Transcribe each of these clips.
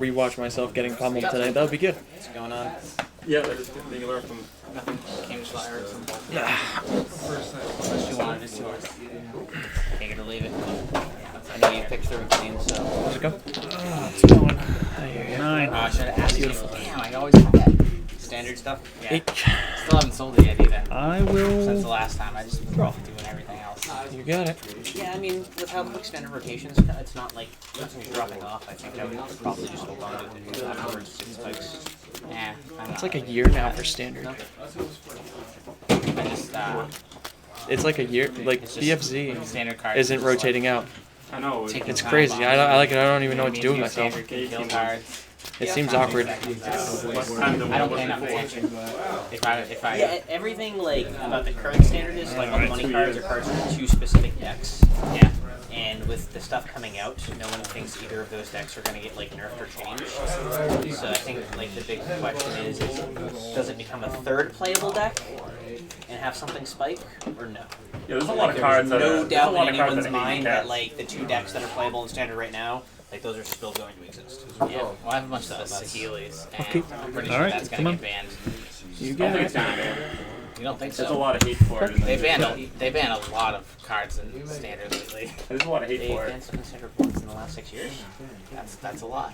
rewatch myself getting pummeled tonight. That would be good. What's going on? Yeah, that is good thing you learn from. Nothing. Came to Schleier at some point. Yeah. Unless you want, it's yours. Take it or leave it. I know you picked through clean, so. Does it go? It's going. I hear you. 9. I should have asked you. Damn, I always forget. Standard stuff? Yeah. 8. Still haven't sold it yet either. I will. Since the last time, I just been doing everything else. You got it. Yeah, I mean, with how quick standard rotations, it's not like nothing's dropping off. I think I would probably just hold on to it afterwards. 6 spikes. Yeah, It's like a year now for standard. I just, It's like a year. Like BFZ standard cards isn't rotating out. I know. It's crazy. I like it. I don't even know what to do with myself. Kill cards. It seems awkward. I don't pay enough attention. If I yeah, everything like about the current standard is like all the money cards are cards for 2 specific decks. Yeah. And with the stuff coming out, no one thinks either of those decks are going to get like nerfed or changed. So I think like the big question is does it become a 3rd playable deck and have something spike or no? Yeah, there's a lot of cards. No doubt in anyone's mind that like the 2 decks that are playable in standard right now, like those are still going to exist. Yeah, well, I have a bunch of Saheeli's, and I'm pretty sure that's going to get banned. You I got think it. it's gonna be. You don't think so? There's a lot of hate for it. They banned a lot of cards in standard lately. There's a lot of hate for They it. banned some standard once in the last 6 years. That's a lot.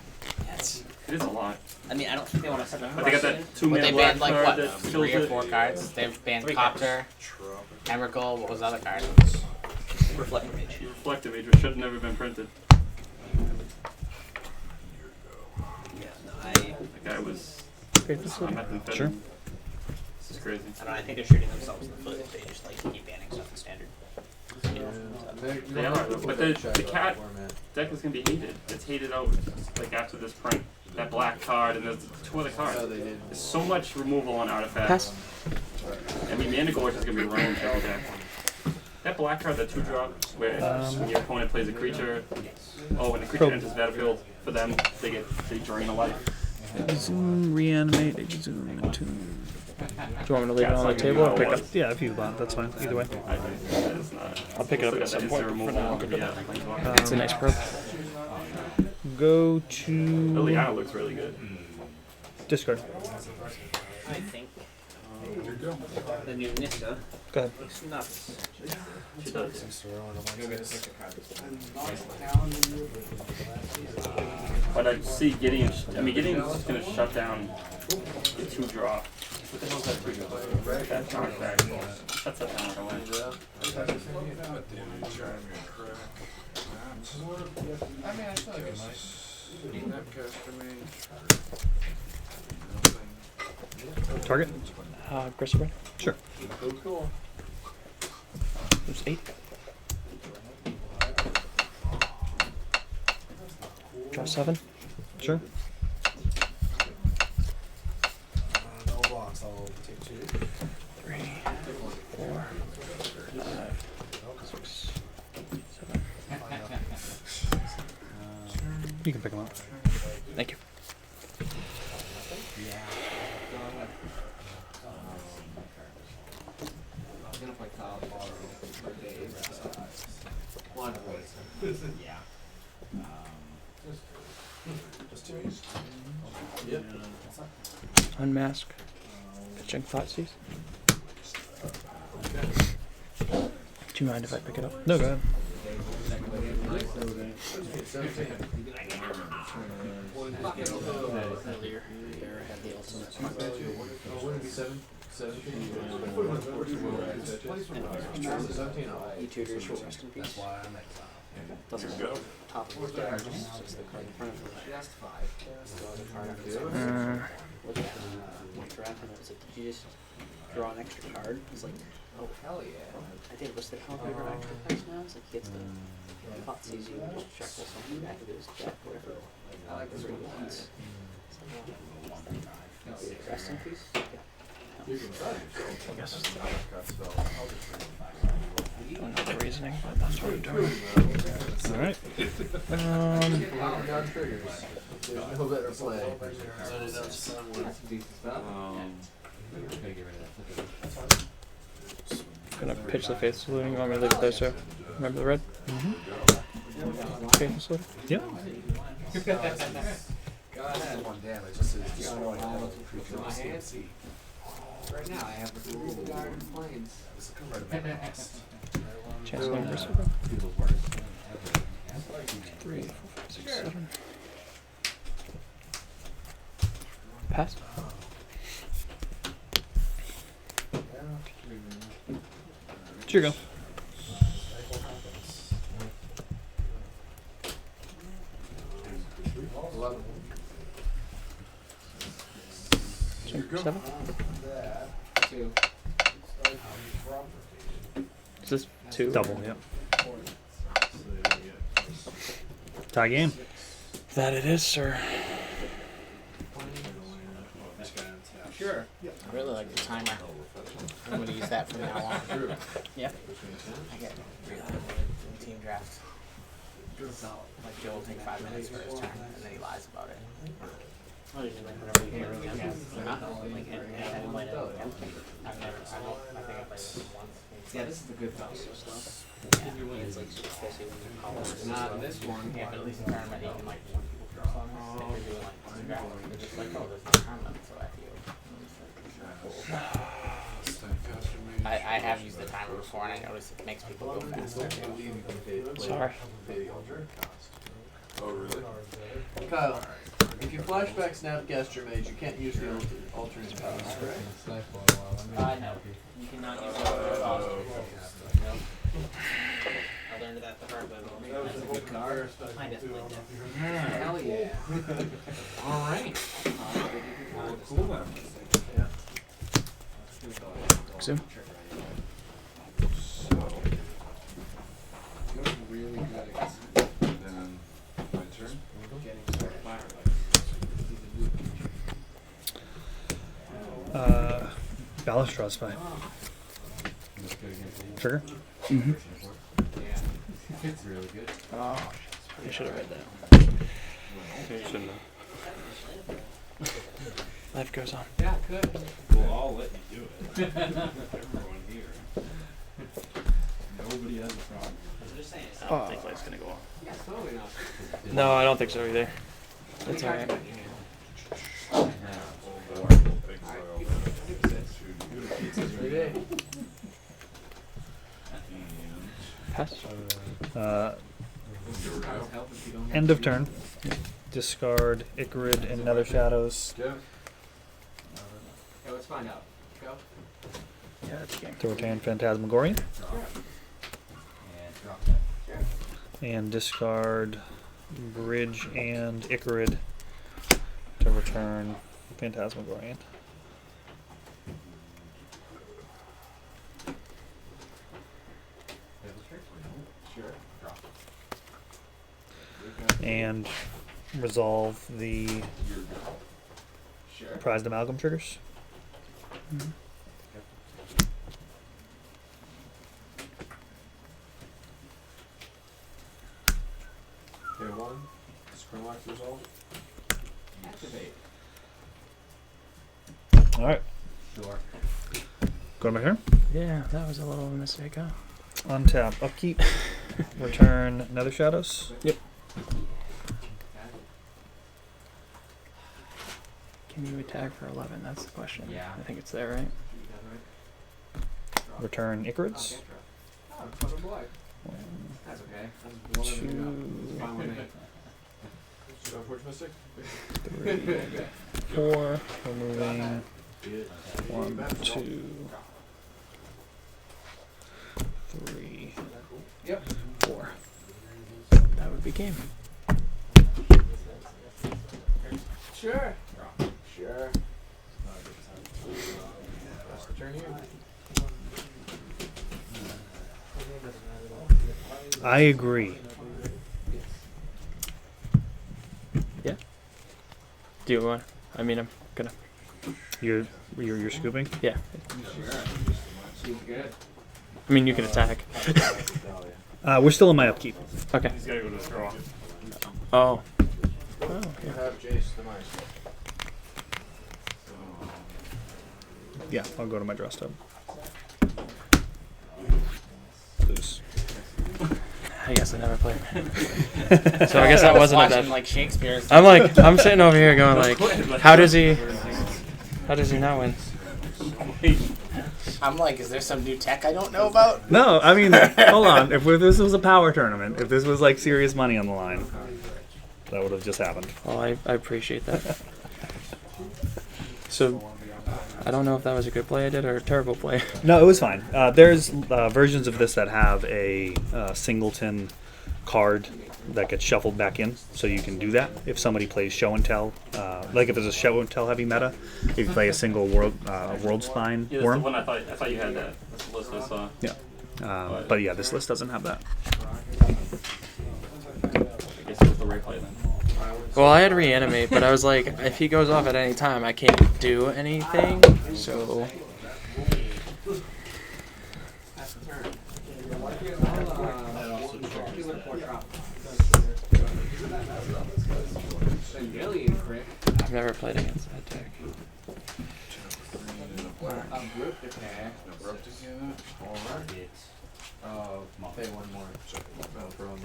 It is a lot. I mean, I don't think they want to set the But they got precedent. that 2-mana But they black banned like card what, that 3 or kills 4 it. cards. They've banned 3 Copter, Emrakul. What was the other card? Reflective Mage. Reflective Mage, which should have never been printed. That guy was. I'm at the Sure. This is crazy. I don't know, I think they're shooting themselves in the foot if they just like keep banning stuff in standard. They are, but the cat deck is gonna be hated. It's hated out like after this print. That black card and there's 2 other cards. There's so much removal on artifacts. I mean, Mana Gorge is gonna be around every deck. That black card, that 2-drop, where when your opponent plays a creature, when the creature enters the battlefield, for them they drain a life. Zoom, reanimate, exhume, entomb. Do you want me to leave it on the table or pick up? Yeah, if you want, that's fine. Either way. I think that is not. I'll pick it up at some point. For now. It's a nice probe. Go to Liliana looks really good. discard. I think the new Nissa Go ahead. looks nuts. She does. But I see Gideon. I mean, Gideon's just gonna shut down the 2-drop. What the hell is that 2-drop? That artifact. Shuts that down right away. Target? Grissom. Sure. There's 8. Draw 7. Sure. Three, 4, 5, 6, 7. You can pick them up. Thank you. Unmask. Pitching Thoughtseize. Do you mind if I pick it up? No, go ahead. Earlier, there had the ultimate. E-tutors for rest in peace. Doesn't go top of the deck, just the card in front of it. Look at one draft and it was like, did you just draw an extra card? It's like, oh hell yeah. I did, what's the hell of extra cards now? It's like he gets the pot sees you and just shuffle something back into his deck, whatever. Whatever he wants. It's like, rest in peace? Yeah. I guess it's I don't know the reasoning, but that's what I'm doing. Alright. There's no better play. Gonna pitch the Faith Saloon. You want me to leave it there, sir? Remember the red? Mm-hmm. Faith Saloon? Yep. add 1 damage. This is destroying all creatures. Right now, I have the Garden Plains. This will come right to my next. Chancellor Berserker. 3, 4, 5, 6, 7. Pass. It's your go. Seven. 2. Is this 2? Double, yeah. Tie game. That it is, sir. Sure. I really like the timer. I'm going to use that from now on. Yep. I get team drafts. Like Joe will take 5 minutes for his turn, and then he lies about it. Like whenever you hear really like and play it again. I've never. I think I played it once. Yeah, this is the good stuff. Yeah. It's like especially when you call it. Not this one. Yeah, but at least in tournament you can like when people draw songs. If you're doing like one draft, they're just like, oh, there's no tournament, so I feel. I have used the timer before, and I noticed it makes people go faster. Sorry. Oh, really? Kyle, if you flashback Snapcaster Mage, you can't use the alternate powers, right? No. You cannot use it for cost. No. I learned that the hard way. That's a good card. I just played that. Hell yeah. Alright. Cool then. Zoom. Really good against then my turn. Ballast Spy. Trigger. Mm-hmm. It's really good. Oh, I should have read that. You shouldn't have. Life goes on. Yeah, good. We'll all let you do it. Everyone here. Nobody has a problem. I don't think Life's gonna go on. Yeah, totally not. No, I don't think so either. That's alright. Pass. End of turn. Discard Icarid and Nether Shadows Yeah, let's find out. Go. Yeah, that's a game. to retain Phantasmagorian. And discard Bridge and Icarid to return Phantasmagorian. And resolve the prized amalgam triggers. Mm-hmm. Okay, 1. Scrimlock resolve. Activate. Alright. Sure. Go to my turn. Yeah, that was a little mistake, huh? Untap, upkeep. Return Nether Shadows. Yep. Can you attack for 11? That's the question. Yeah. I think it's there, right? Return Icarids. Oh, fucking boy. That's okay. That's one of them. Fine with me. So, Forge Mystic? 3, 4. Removing 1, 2, 3, Yep. 4. That would be game. Sure. Sure. Turn here. I agree. Yeah. Do you want? I mean, I'm gonna. You're scooping. Yeah. Sure. She's good. I mean, you can attack. We're still in my upkeep. Okay. He's gotta go to his draw. Oh. Oh. You Yeah. have Jace the Mice. Yeah, I'll go to my draw stub. Lose. I guess I never played. So I guess that wasn't a watching bad. like Shakespeare. I'm sitting over here going like, how does he not win? I'm like, is there some new tech I don't know about? No, I mean, hold on. If this was a power tournament, if this was like serious money on the line, that would have just happened. Well, I appreciate that. So, I don't know if that was a good play I did or a terrible play. No, it was fine. There's versions of this that have a singleton card that gets shuffled back in, so you can do that if somebody plays show and tell. Like if there's a show and tell heavy meta, if you play a single world spine Yeah, that's worm. the one I thought you had that. That's the list I saw. Yeah, but yeah, this list doesn't have that. I guess it was the right play then. Well, I had Reanimate, but I was like, if he goes off at any time, I can't do anything, so... I've never played against that deck. Pay one more. No problem.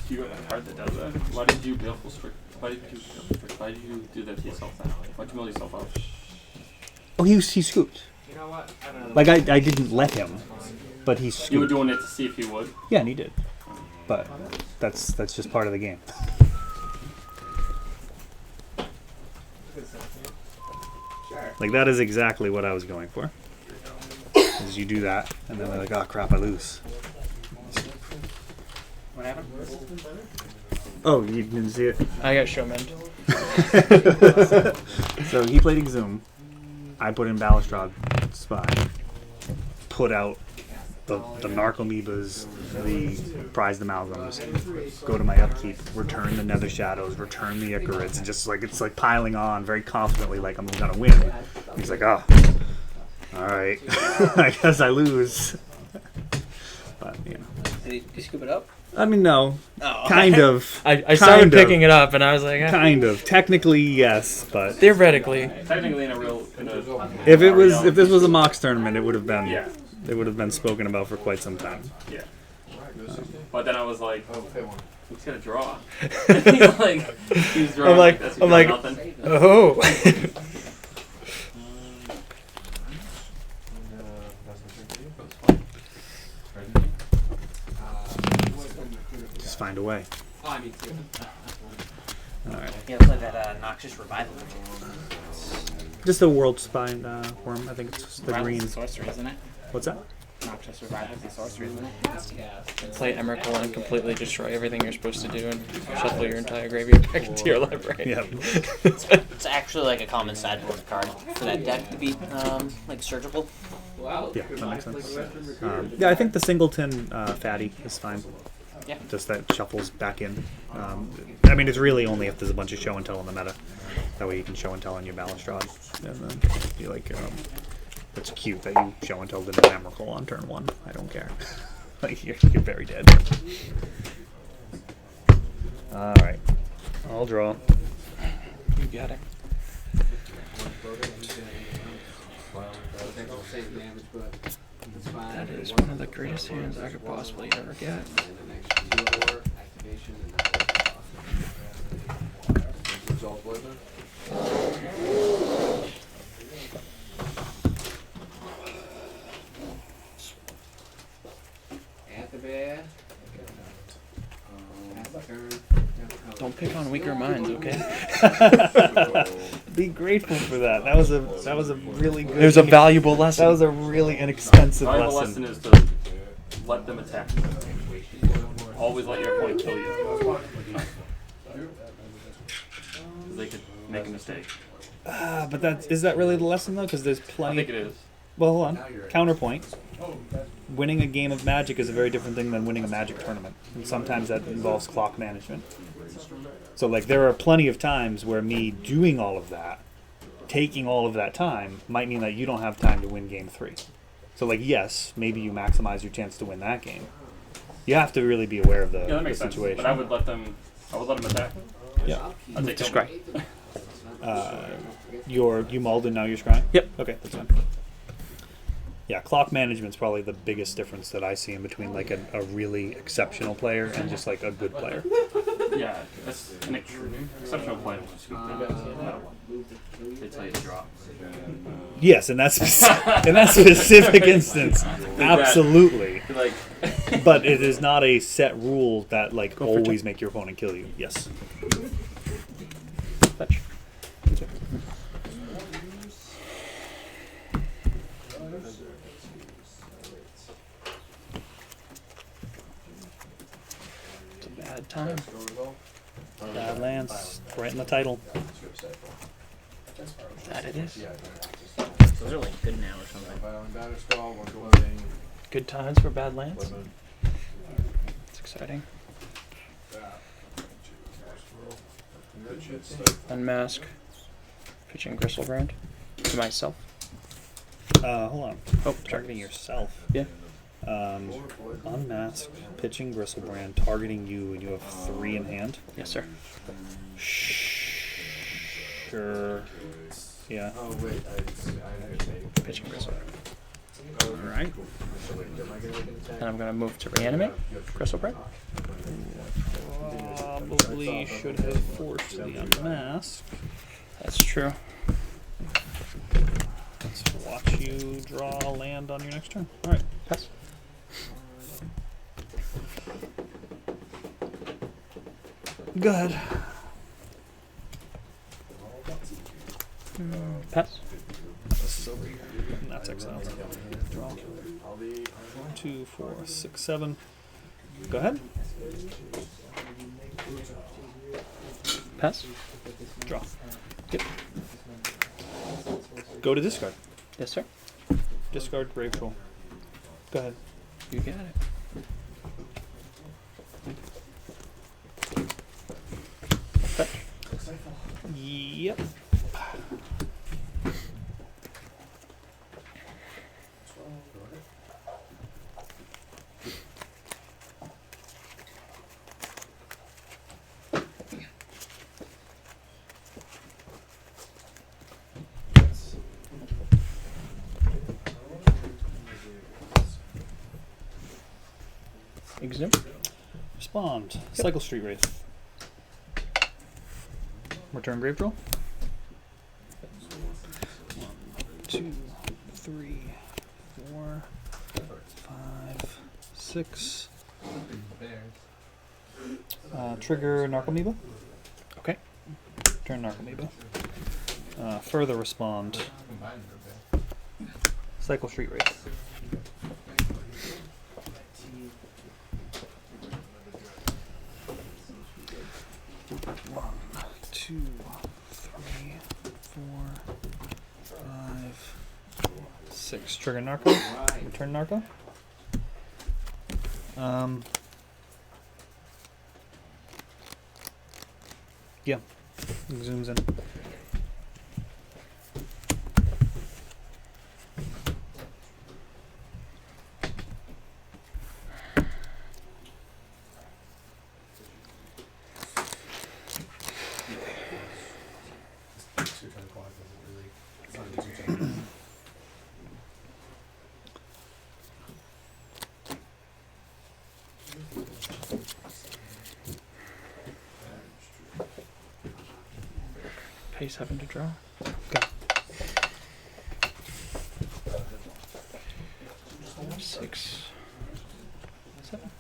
You got a card that does that? Why did you Baleful Strict? Why did you do that to yourself then? Why'd you mill yourself out? Oh, he scooped. You know what? I don't know. Like I didn't let him, but he You were scooped. doing it to see if he would. Yeah, and he did. But that's just part of the game. Like that is exactly what I was going for. Is you do that, and then they're like, oh crap, I lose. What happened? Oh, you didn't see it? I got showman. So he played Exhume. I put in Balustrade Spy. Put out the Narcomoebas, the prized amalgams. Go to my upkeep. Return the Nether Shadows. Return the Icarids. And just like it's like piling on very confidently, like I'm gonna win. He's like, oh, all right. I guess I lose. But you know. Did you scoop it up? I mean, no. Oh. Kind of. I started picking it up, and I was like, Kind of. Technically, yes, but theoretically. Technically, if this was a Mox tournament, it would have been Yeah. it would have been spoken about for quite some time. Yeah. But then I was like, Oh, pay one. he's gonna draw. He's like, he's drawing. I'm like, nothing. Oh. Just find a way. All right. You gotta play that Noxious Revival. Just a world spine worm. I think it's the green. Sorcery, isn't it? What's that? Noxious Revival is the sorcery, isn't it? Yeah. Play Emrakul and completely destroy everything you're supposed to do and shuffle your entire graveyard back into your library. Yeah. It's actually like a common sideboard card for that deck to be like surgical. Yeah, that makes sense. Yeah, I think the singleton fatty is fine. Yeah. Just that shuffles back in. I mean, it's really only if there's a bunch of show and tell in the meta. That way you can show and tell on your Balustrade. And then be like, it's cute that you show and tell the Emrakul on turn 1. I don't care. Like, you're very dead. Alright. I'll draw. You got it. That is one of the greatest hands I could possibly ever get. Don't pick on weaker minds, okay? Be grateful for that. That was a really good. It was a valuable lesson. That was a really inexpensive The lesson. lesson is to let them attack. Always let your opponent kill you. They could make a mistake. But is that really the lesson though? Because there's I plenty. think it is. Well, hold on. Counterpoint. Winning a game of Magic is a very different thing than winning a Magic tournament. And sometimes that involves clock management. So, like, there are plenty of times where me doing all of that, taking all of that time, might mean that you don't have time to win game 3. So, like, yes, maybe you maximize your chance to win that game. You have to really be aware of the Yeah, that makes sense. situation. But I would let them attack. Yeah. I'd take Describe. You mulled and now you're scrying? Yep. Okay, that's fine. Yeah, clock management's probably the biggest difference that I see in between like a really exceptional player and just like a good player. Yeah, that's an exceptional player. They tell you to drop. Yes, in that specific instance, absolutely. Like, But it is not a set rule that like for always make your opponent kill you. Yes. Fetch. It's a bad time. Bad lands, right in the title. That it is. Those are like good now or something. Good times for bad lands. It's exciting. Unmask. Pitching Gristlebrand. To myself. Hold on. Oh, Targeting yourself. Yeah. Unmask, pitching Gristlebrand, targeting you, and you have 3 in hand. Yes, sir. Sure. Yeah. Pitching Gristlebrand. Alright. And I'm going to move to reanimate Gristlebrand. Probably should have forced the unmask. That's true. Let's watch you draw a land on your next turn. Alright. Pass. Go ahead. Pass. And that's exiled. Draw. 2, 4, 6, 7. Go ahead. Pass. Draw. Yep. Go to discard. Yes, sir. Discard Grave Troll. Go ahead. You got it. Fetch. Yep. Exhume. Respond. Cycle Street Wraith. Return Grave Troll. 1, 2, 3, 4, 5, 6. Trigger Narcomoeba. Okay. Turn Narcomoeba. Further respond. Cycle Street Wraith. One, 2, 3, 4, 5, 6. Trigger Narco. Return Narco. Yeah. Zooms in. Pay 7 to draw. Okay. 6, 7.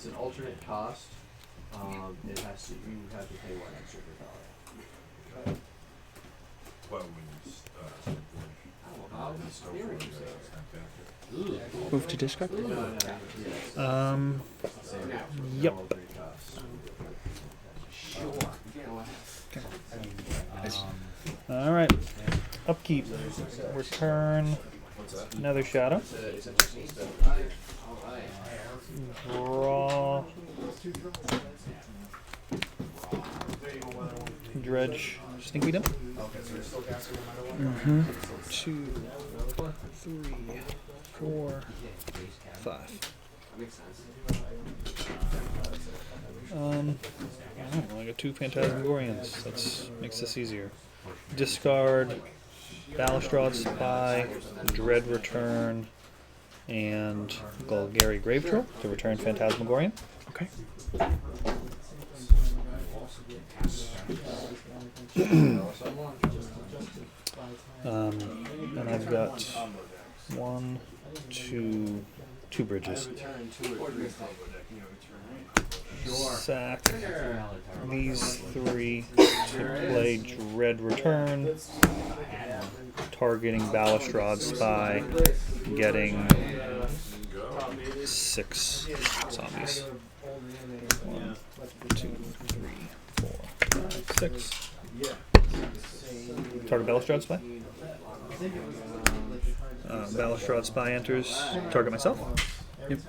it's an alternate cost, it has to, you have to pay 1 extra per color. Move to discard. Yep. All right. Upkeep. Return another shadow. Draw. Dredge. Stinky dump. 2, 3, 4, 5. I got 2 Phantasmagorians. That makes this easier. Discard, Balustrade Spy, Dread Return, and Golgari Grave Troll to return Phantasmagorian. Okay. And I've got 1, 2 bridges. Sack these 3 to play Dread Return, targeting Balustrade Spy, getting 6 zombies. 1, 2, 3, 4, 5, 6. Target Balustrade Spy. Balustrade Spy enters. Target myself. Yep.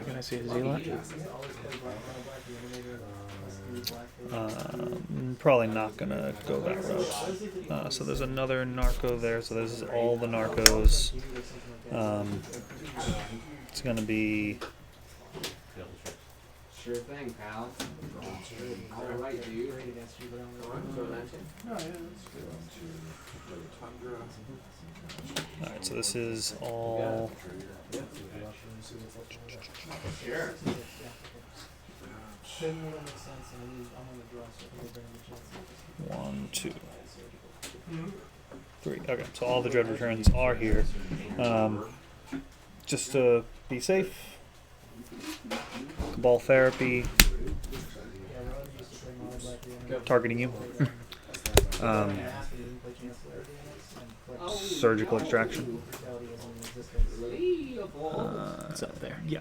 Can I see his Zealot? Probably not gonna go that route. So there's another narco there. So this is all the narcos. It's gonna be. Sure thing, pal. Alright, dude. Alright, so this is all. Sure. 1, 2, 3. Okay, so all the Dread Returns are here. Just to be safe. Cabal Therapy. Targeting you. Surgical Extraction. It's up there. Yeah.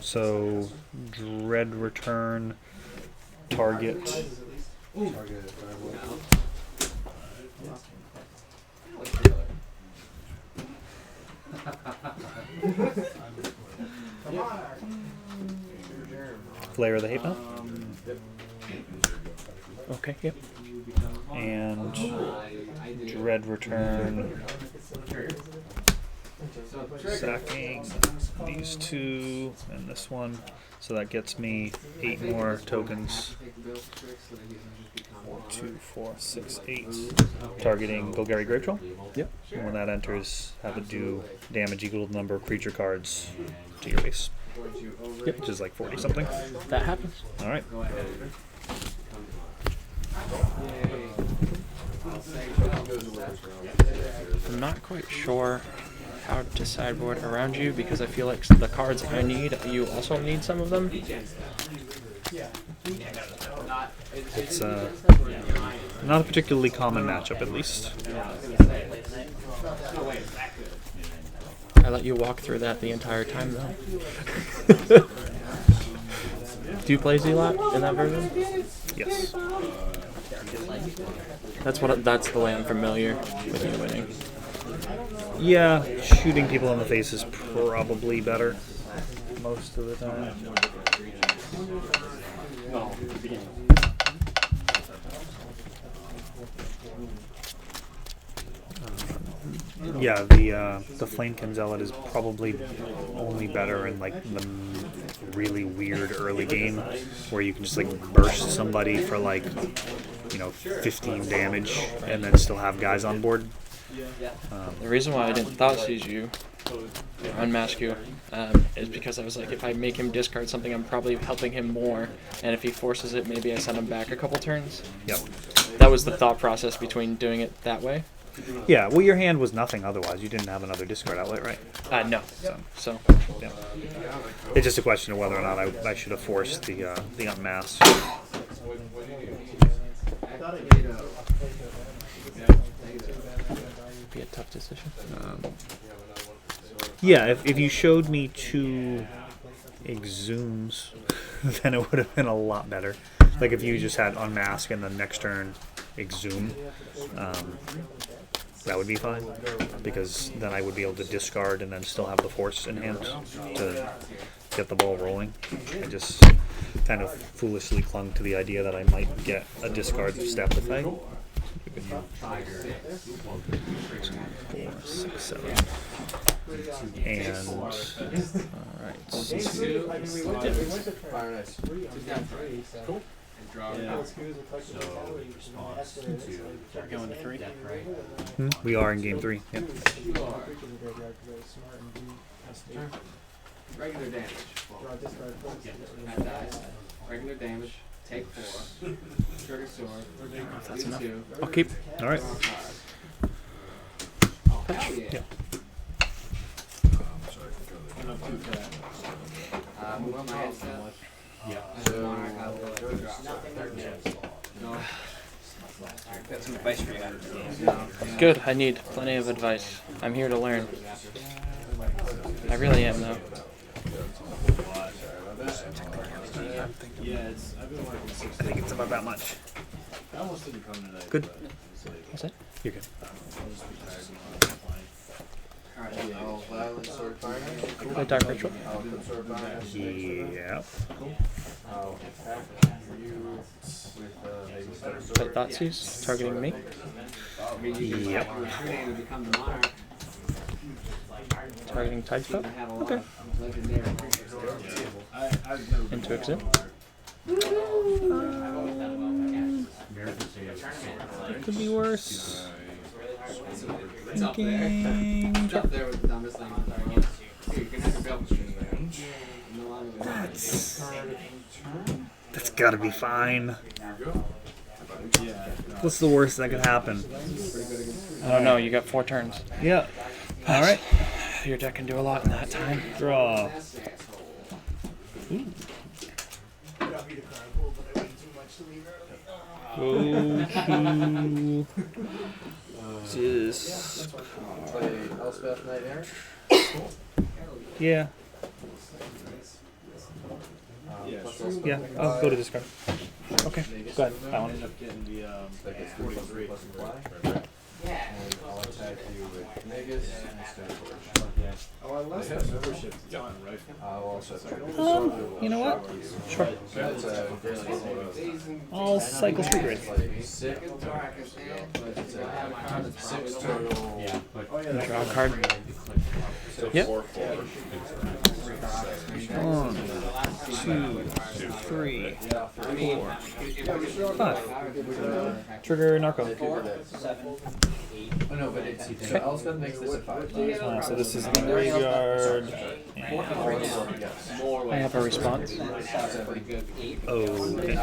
So, Dread Return, target. Flare of the Hate Knot. Okay, yep. And Dread Return. Sacking these 2 and this one, so that gets me 8 more tokens. 2, 4, 6, 8. Targeting Golgari Grave Troll. Yep. And when that enters, have it do damage equal to the number of creature cards to your base. Yep, which is like 40 something. That happens. All right. I'm not quite sure how to sideboard around you because I feel like the cards I need, you also need some of them. It's not a particularly common matchup, at least. I let you walk through that the entire time, though. Do you play Zealot in that version? Yes. That's the way I'm familiar with you winning. Yeah, shooting people in the face is probably better most of the time. Yeah, the Flamekin Zealot is probably only better in like the really weird early game where you can just like burst somebody for like 15 damage and then still have guys on board. The reason why I didn't thought seize you, unmask you, is because I was like, if I make him discard something, I'm probably helping him more, and if he forces it, maybe I send him back a couple turns. Yep. That was the thought process between doing it that way. Yeah, well, your hand was nothing otherwise. You didn't have another discard outlet, right? No. So yeah. It's just a question of whether or not I should have forced the unmask. Be a tough decision. Yeah, if you showed me 2 exhumes, then it would have been a lot better. Like if you just had unmask and then next turn exhume, that would be fine, because then I would be able to discard and then still have the force in hand to get the ball rolling. I just kind of foolishly clung to the idea that I might get a discard step if I. 4, 6, 7. And alright. Cool. Going to 3. We are in game 3. Yep. Regular damage. That dies. Regular damage. Take 4. Trigger sword. That's enough. 2. I'll keep. All right. Oh, hell yeah. Move on my headset. Got some advice for you. Good. I need plenty of advice. I'm here to learn. I really am, though. I think it's about that much. Good. That's it? You're good. Violent sword fire. Play Dark Ritual. Yep. Play Thoughtseize, targeting me. Yep. Targeting Tidespot. Okay. Into Exit. Could be worse. Up there with the dumbest thing on there. You can have your belt string there. That's gotta be fine. What's the worst that could happen? I don't know. You got 4 turns. Yeah. All right. Your deck can do a lot in that time. Draw. Go to this. Play Elspeth Knight Errant. Yeah. Yeah. I'll go to discard. Okay. Go ahead. That one. And I'll attack you with Negus and Stand Forge. Oh, unless that membership's done, right? I'll also attack You know what? Sure. That's a I'll cycle Street Grid. 6 total. Draw a card. Yep. 1, 2, 3, 4, 5. Trigger Narco. 7. Oh no, but it's so Elspeth makes this a 5. So this is in the graveyard. I have a response. Okay.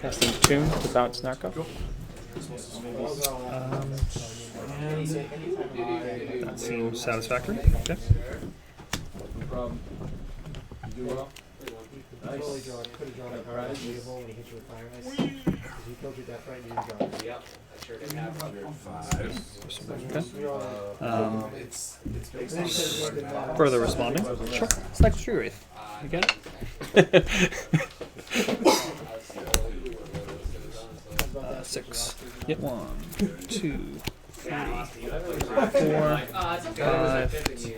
Casting Tune to bounce Narco. That seems satisfactory. Okay. No problem. You do well. Nice. Further responding. Sure. Cycle Street Wraith. You get it? 6. Yep. 1, 2, 3, 4, 5,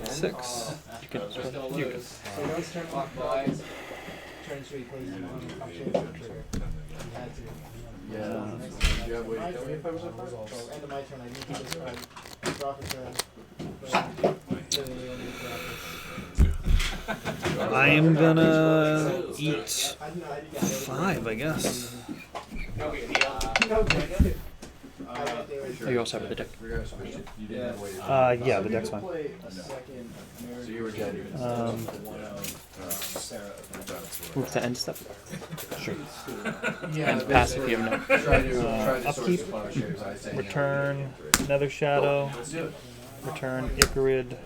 6. You can. You can. Yeah. You have way to tell me if I was a 5? End of my turn, I need to discard. Draw for turn. I am gonna eat 5, I guess. No big deal. Oh, you also have the deck. Yeah, the deck's fine. So you were dead. Move to end step. Sure. And pass if you have no. Try to Upkeep. Return Nether Shadow. Return Icarid.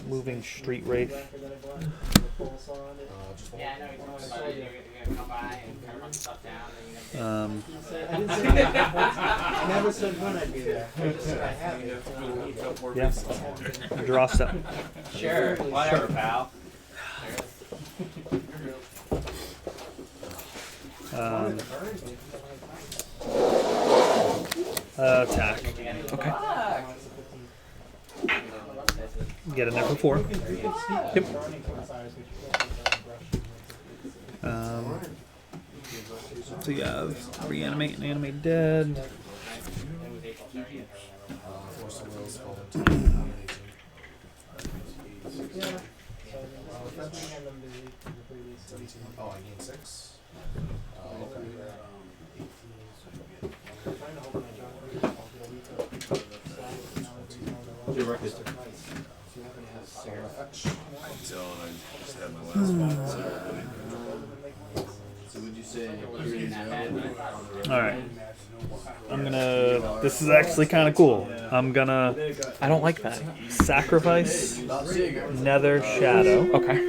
Moving Street Wraith. Yeah, I know you're talking about it. You're gonna come by and kind of run stuff down. I never said when I'd be there. I just said I have it. Yeah. Draw step. Sure, whatever, pal. Attack. Okay. Get in there for 4. Yep. So you have Reanimate and Animate Dead. Oh, I gained 6. Your record. Until I just had my last one. So would you say Alright. I'm gonna. This is actually kind of cool. I'm gonna I don't like that. sacrifice Nether Shadow Okay.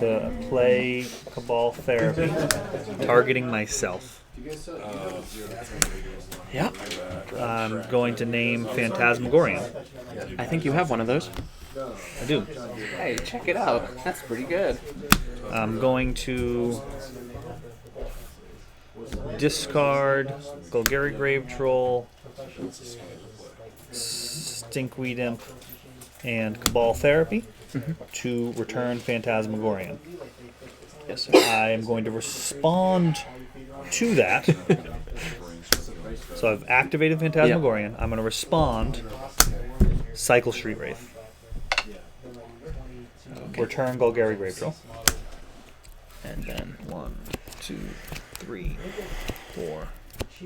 to play Cabal Therapy, targeting myself. Yeah. I'm going to name Phantasmagorian. I think you have one of those. I do. Hey, check it out. That's pretty good. I'm going to discard Golgari Grave Troll, Stinkweed Imp, and Cabal Therapy to return Phantasmagorian. Yes, sir. I am going to respond to that. So I've activated Phantasmagorian. I'm going to respond. Cycle Street Wraith. Return Golgari Grave Troll. And then 1, 2, 3, 4,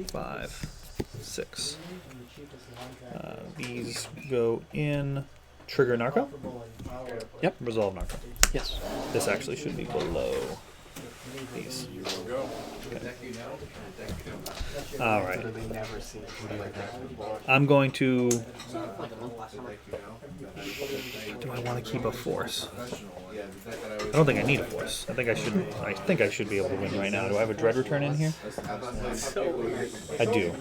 5, 6. These go in. Trigger Narco. Yep. Resolve Narco. Yes. This actually should be below these. All right. I'm going to. Do I want to keep a force? I don't think I need a force. I think I should be able to win right now. Do I have a Dread Return in here? I do.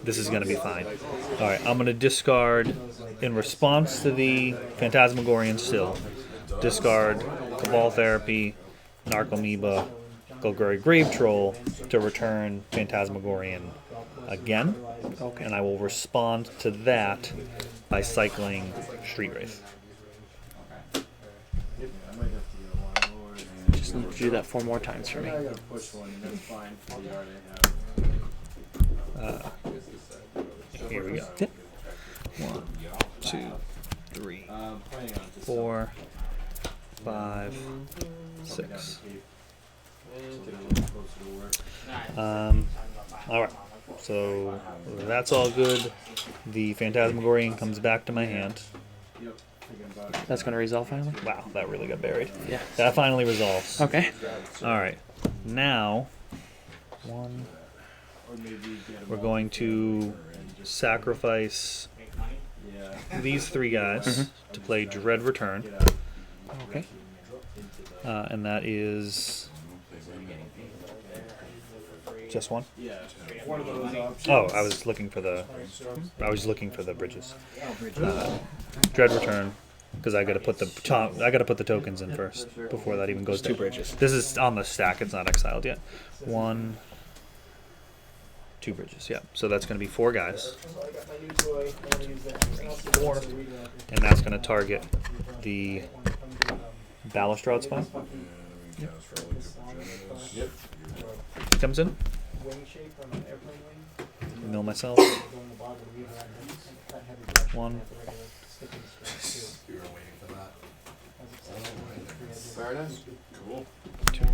This is going to be fine. All right. I'm going to discard in response to the Phantasmagorian still. Discard Cabal Therapy, Narcomoeba, Golgari Grave Troll to return Phantasmagorian again. Okay. And I will respond to that by cycling Street Wraith. Just need to do that 4 more times for me. Here we go. Yep. 1, 2, 3, 4, 5, 6. Alright, so that's all good. The Phantasmagorian comes back to my hand. That's going to resolve finally? Wow, that really got buried. Yeah. That finally resolves. Okay. Alright, now we're going to sacrifice these 3 guys to play Dread Return. Okay. And that is just one. Oh, I was looking for the bridges. Dread Return, because I got to put the tokens in first before that even goes. 2 bridges. This is on the stack. It's not exiled yet. 1, 2 bridges. Yeah. So that's going to be 4 guys. 4, and that's going to target the Balustrade spine. Yep. Comes in. Mill myself. 1. You were waiting for that. Very nice. Cool. 2.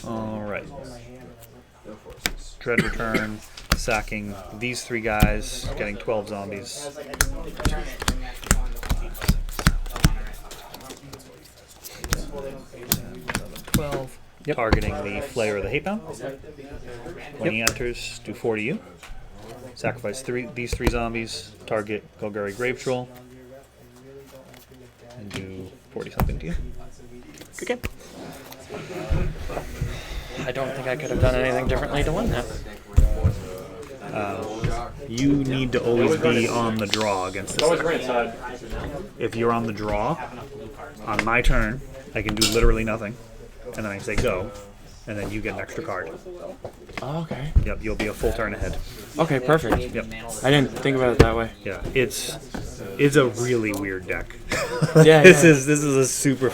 All right. Dread return, sacking these 3 guys, getting 12 zombies. 12. Yep. Targeting the Flayer of the Hatebound. When he enters, do 4 to you. Sacrifice these 3 zombies. Target Golgari Grave Troll. And do 40 something to you. Good game. I don't think I could have done anything differently to win that. You need to always be on the draw against this. If you're on the draw, on my turn, I can do literally nothing. And then I say go, and then you get an extra card. Oh, okay. Yep, you'll be a full turn ahead. Okay, perfect. Yep. I didn't think about it that way. Yeah, it's a really weird deck. Yeah, This is a super